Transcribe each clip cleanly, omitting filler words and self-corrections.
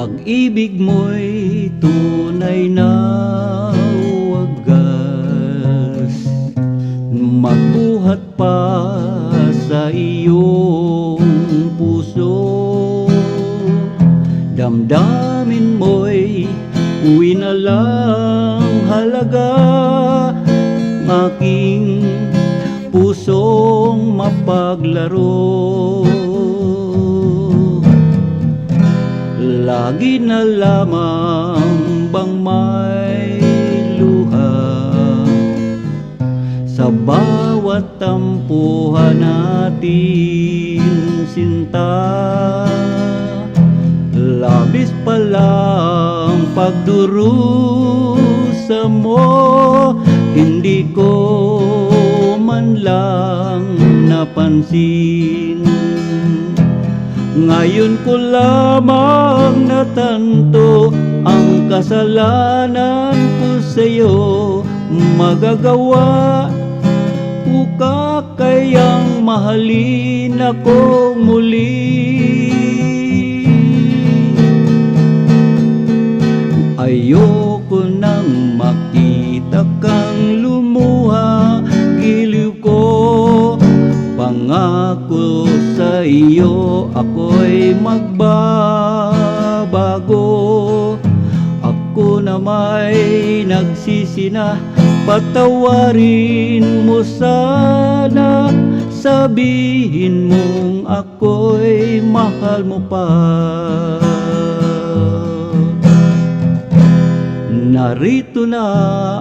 pag-ibig mo'y tunay na wagas, magbuhat pa sa iyong puso. Damdamin mo'y winalang halaga, aking pusong mapaglaro. Lagi na lamang bang may luha sa bawat tampuhan natin, sinta? Labis palang pagdurusa mo, hindi ko man lang napansin. Ngayon ko lamang natanto ang kasalanan ko sa'yo. Magagawa ko kayang mahalin ako muli. Ayoko nang makita kang lumuha, giliw ko. Pangako sa iyo ako'y magbabago. Ako na may nagsisi na, patawarin mo sana. Sabihin mong ako'y mahal mo pa. Narito na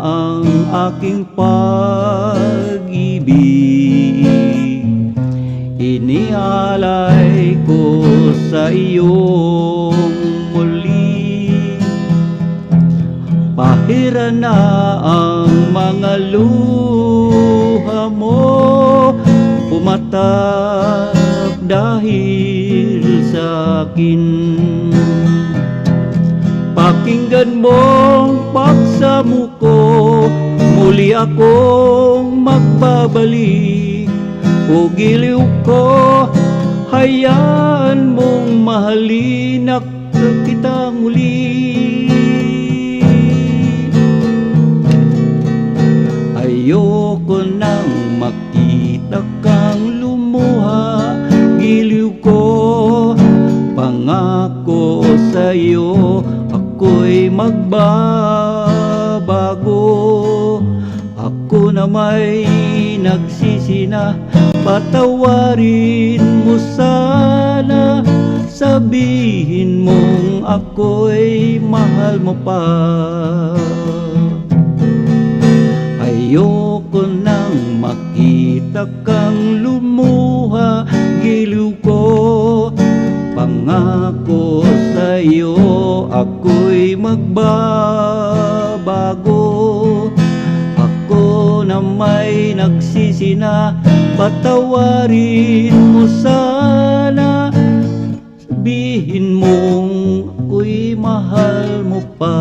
ang aking pag-ibig, inialay ko sa iyong muli. Pahira na ang mga luha mo, pumatak dahil sa akin. Pakinggan mong paksamu ko, muli akong magbabalik. O giliw ko, hayaan mong mahalin kita muli. Ayoko nang makita kang lumuha, giliw ko. Pangako sa iyo ako'y magbabago. Ako na may nagsisi na, patawarin mo sana. Sabihin mong ako'y mahal mo pa. Ayoko nang makita kang lumuha, giliw ko. Pangako sa iyo ako'y magbabago. Ako na may nagsisi na, patawarin mo sana. Sabihin mong ako'y mahal mo pa.